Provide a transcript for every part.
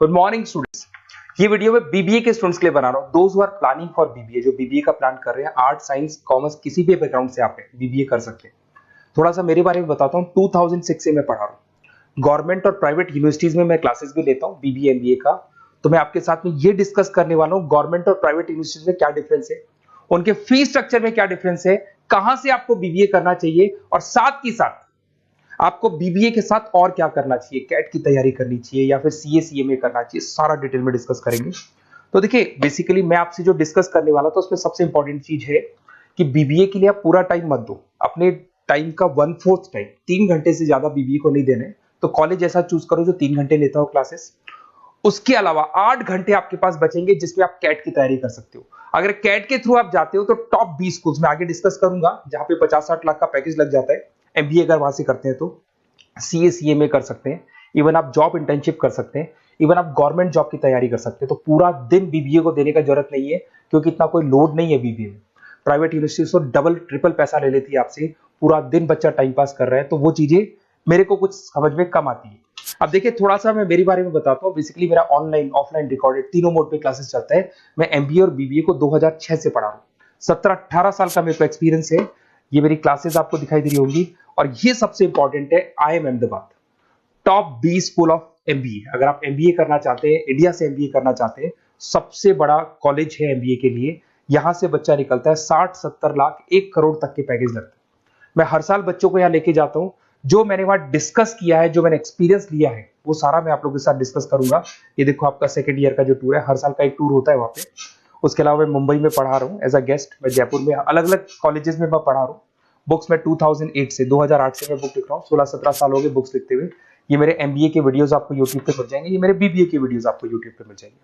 Good morning students. ये video मैं BBA के स्टूडेंट्स के लिए बना रहा हूँ। Those who are planning for BBA, जो बीबीए का प्लान कर रहे हैं, आर्ट साइंस कॉमर्स किसी भी बैकग्राउंड से आप बीबीए कर सकते हैं। थोड़ा सा मेरे बारे में बताता हूँ। 2006 से मैं पढ़ा रहा हूँ। गवर्नमेंट और प्राइवेट यूनिवर्सिटीज में मैं क्लासेस भी लेता हूँ बीबीए एमबीए का। तो मैं आपके साथ में ये डिस्कस करने वाला हूँ गवर्नमेंट और प्राइवेट यूनिवर्सिटीज में क्या डिफरेंस है, उनके फीस स्ट्रक्चर में क्या डिफरेंस है, कहां से आपको बीबीए करना चाहिए और साथ ही साथ आपको बीबीए के साथ और क्या करना चाहिए, कैट की तैयारी करनी चाहिए या फिर सीए सीएमए करना चाहिए, सारा डिटेल में डिस्कस करेंगे। तो देखिए, बेसिकली मैं आपसे जो डिस्कस करने वाला था उसमें सबसे इंपॉर्टेंट चीज है कि बीबीए के लिए आप पूरा टाइम मत दो। अपने टाइम का 1/4 टाइम, 3 घंटे से ज्यादा बीबीए को नहीं देने। तो कॉलेज ऐसा चूज करो जो 3 घंटे लेता हो क्लासेस। उसके अलावा 8 घंटे आपके पास बचेंगे जिसमें आप कैट की तैयारी कर सकते हो। अगर कैट के थ्रू आप जाते हो तो टॉप 20 स्कूल्स में आगे डिस्कस करूंगा, जहां पे 50-60 लाख का पैकेज लग जाता है। एमबीए अगर वहां से करते हैं तो सीए सीएमए कर सकते हैं, इवन आप जॉब इंटर्नशिप कर सकते हैं, इवन आप गवर्नमेंट जॉब की तैयारी कर सकते हैं। तो पूरा दिन बीबीए को देने का जरूरत नहीं है, क्योंकि इतना कोई लोड नहीं है बीबीए में। प्राइवेट यूनिवर्सिटी तो डबल ट्रिपल पैसा ले लेती है आपसे, पूरा दिन बच्चा टाइम पास कर रहा है। तो वो चीजें मेरे को कुछ समझ में कम आती है। अब देखिए, थोड़ा सा मैं मेरे बारे में बताता हूँ। बेसिकली मेरा ऑनलाइन ऑफलाइन रिकॉर्डेड तीनों मोड पे क्लासेस चलता है। मैं एमबीए और बीबीए को 2006 से पढ़ा रहा हूँ। 17-18 साल का मेरे को एक्सपीरियंस है। ये मेरी क्लासेस आपको दिखाई दे रही होंगी। और ये सबसे इंपॉर्टेंट है, IIM Ahmedabad top 20 school of MBA. अगर आप एमबीए करना चाहते हैं, इंडिया से एमबीए करना चाहते हैं, सबसे बड़ा कॉलेज है एमबीए के लिए। यहां से बच्चा निकलता है 60-70 लाख 1 करोड़ तक के पैकेज लगते हैं। मैं हर साल बच्चों को यहां लेके जाता हूं। जो मैंने वहां डिस्कस किया है, जो मैंने एक्सपीरियंस लिया है, वो सारा मैं आप लोगों के साथ डिस्कस करूंगा। ये देखो, आपका सेकंड ईयर का जो टूर है, हर साल का एक टूर होता है वहां पे। उसके अलावा मैं मुंबई में पढ़ा रहा हूँ एज अ गेस्ट। मैं जयपुर में अलग अलग कॉलेजेस में मैं पढ़ा रहा हूँ। बुक्स में 2008 से मैं बुक लिख रहा हूँ। 16-17 साल हो गए बुक्स लिखते हुए। ये मेरे एमबीए के वीडियोस आपको यूट्यूब पे मिल जाएंगे, ये मेरे बीबीए के वीडियोस आपको यूट्यूब पे मिल जाएंगे।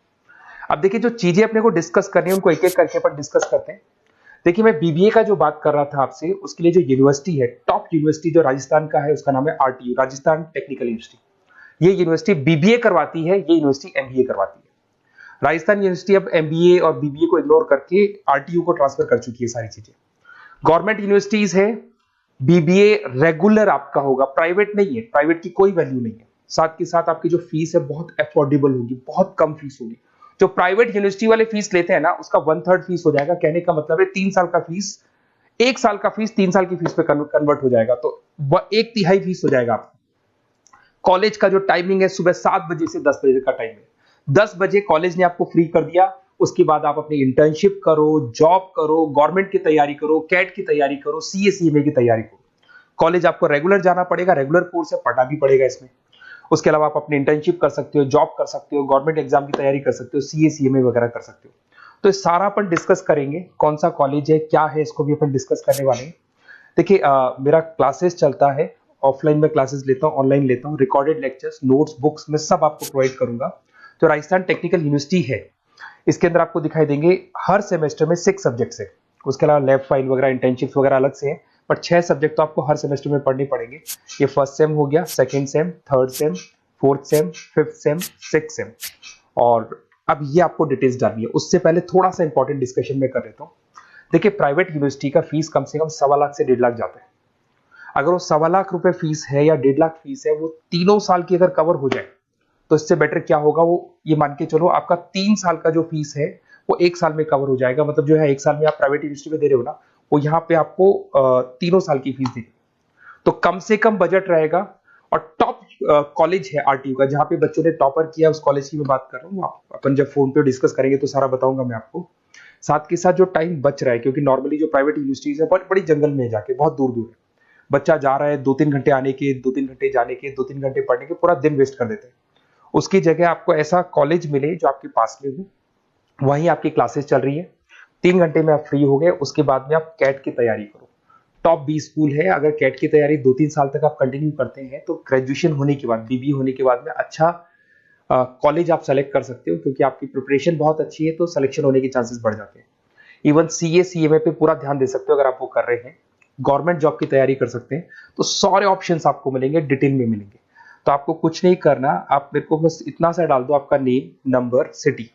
अब देखिए, जो चीजें अपने को डिस्कस करनी है उनको एक एक करके अपन डिस्कस करते हैं। देखिए, मैं बीबीए का जो बात कर रहा था आपसे, उसके लिए जो यूनिवर्सिटी है, टॉप यूनिवर्सिटी जो राजस्थान का है, उसका नाम है आरटीयू, राजस्थान टेक्निकल यूनिवर्सिटी। ये यूनिवर्सिटी बीबीए करवाती है, ये यूनिवर्सिटी एमबीए करवाती है। राजस्थान यूनिवर्सिटी अब एमबीए और बीबीए को इग्नोर करके आरटीयू को ट्रांसफर कर चुकी है सारी चीजें। गवर्नमेंट यूनिवर्सिटीज है, बीबीए रेगुलर आपका होगा, प्राइवेट नहीं है। प्राइवेट की कोई वैल्यू नहीं है। साथ के साथ आपकी जो फीस है बहुत अफोर्डेबल होगी, बहुत कम फीस होगी। जो प्राइवेट यूनिवर्सिटी वाले फीस लेते हैं ना, उसका 1/3 फीस हो जाएगा। कहने का मतलब है 3 साल का फीस, 1 साल का फीस 3 साल की फीस पे कन्वर्ट हो जाएगा। तो वह 1/3 फीस हो जाएगा आपका। कॉलेज का जो टाइमिंग है, सुबह 7 बजे से 10 बजे का टाइम है। 10 बजे कॉलेज ने आपको फ्री कर दिया। उसके बाद आप अपनी इंटर्नशिप करो, जॉब करो, गवर्नमेंट की तैयारी करो, कैट की तैयारी करो, सीए सीएमए की तैयारी करो। कॉलेज आपको रेगुलर जाना पड़ेगा, रेगुलर कोर्स है, पढ़ना भी पड़ेगा इसमें। उसके अलावा आप अपनी इंटर्नशिप कर सकते हो, जॉब कर सकते हो, गवर्नमेंट एग्जाम की तैयारी कर सकते हो, सीए सीएमए वगैरह कर सकते हो। तो इस सारा अपन डिस्कस करेंगे, कौन सा कॉलेज है, क्या है, इसको भी अपन डिस्कस करने वाले हैं। देखिए, मेरा क्लासेस चलता है, ऑफलाइन में क्लासेस लेता हूँ, ऑनलाइन लेता हूँ, रिकॉर्डेड लेक्चर्स, नोट्स, बुक्स में सब आपको प्रोवाइड करूंगा। तो राजस्थान टेक्निकल यूनिवर्सिटी है, इसके अंदर आपको दिखाई देंगे हर सेमेस्टर में 6 सब्जेक्ट्स है। उसके अलावा लैब फाइल वगैरह, इंटर्नशिप्स वगैरह अलग से है, बट 6 सब्जेक्ट तो आपको हर सेमेस्टर में पढ़ने पड़ेंगे। ये फर्स्ट सेम हो गया, second same, third same, fourth same, fifth sem, sixth same. और अब ये आपको डिटेल्स डालनी है। उससे पहले थोड़ा सा इंपॉर्टेंट डिस्कशन में कर लेता हूँ। देखिए, प्राइवेट यूनिवर्सिटी का फीस कम से कम 1.25 लाख से 1.5 लाख जाता है। अगर वो 1.25 लाख रुपए फीस है या 1.5 लाख फीस है, वो तीनों साल की अगर कवर हो जाए, तो इससे बेटर क्या होगा, वो ये मान के चलो आपका 3 साल का जो फीस है वो 1 साल में कवर हो जाएगा। मतलब जो है 1 साल में आप प्राइवेट यूनिवर्सिटी में दे रहे हो ना, वो यहाँ पे आपको तीनों साल की फीस देगी। तो कम से कम बजट रहेगा। और टॉप कॉलेज है आरटीयू का, जहां पे बच्चों ने टॉपर किया, उस कॉलेज की मैं बात कर रहा हूँ। अपन जब फोन पे डिस्कस करेंगे तो सारा बताऊंगा मैं आपको। साथ के साथ जो टाइम बच रहा है, क्योंकि नॉर्मली जो प्राइवेट यूनिवर्सिटीज है बहुत बड़ी जंगल में जाके, बहुत दूर दूर है, बच्चा जा रहा है, 2-3 घंटे आने के, 2-3 घंटे जाने के, 2-3 घंटे पढ़ने के, पूरा दिन वेस्ट कर देते हैं। उसकी जगह आपको ऐसा कॉलेज मिले जो आपके पास में हो, वहीं आपकी क्लासेस चल रही है, 3 घंटे में आप फ्री हो गए। उसके बाद में आप कैट की तैयारी करो। टॉप 20 स्कूल है। अगर कैट की तैयारी 2-3 साल तक आप कंटिन्यू करते हैं, तो ग्रेजुएशन होने के बाद, बीबीए होने के बाद में अच्छा कॉलेज आप सेलेक्ट कर सकते हो, क्योंकि आपकी प्रिपरेशन बहुत अच्छी है, तो सिलेक्शन होने के चांसेस बढ़ जाते हैं। इवन सीए सीएमए पे पूरा ध्यान दे सकते हो अगर आप वो कर रहे हैं। गवर्नमेंट जॉब की तैयारी कर सकते हैं। तो सारे ऑप्शंस आपको मिलेंगे, डिटेल में मिलेंगे। तो आपको कुछ नहीं करना, आप मेरे को बस इतना सा डाल दो, आपका नेम, नंबर, सिटी,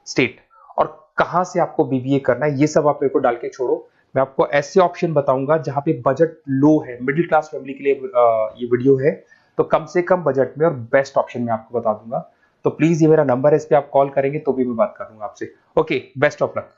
स्टेट और कहां से आपको बीबीए करना है, ये सब आप मेरे को डाल के छोड़ो। मैं आपको ऐसे ऑप्शन बताऊंगा जहां पे बजट लो है, मिडिल क्लास फैमिली के लिए ये वीडियो है। तो कम से कम बजट में और बेस्ट ऑप्शन मैं आपको बता दूंगा। तो प्लीज ये मेरा नंबर है, इस पे आप कॉल करेंगे तो भी मैं बात करूंगा आपसे। Okay, best of luck.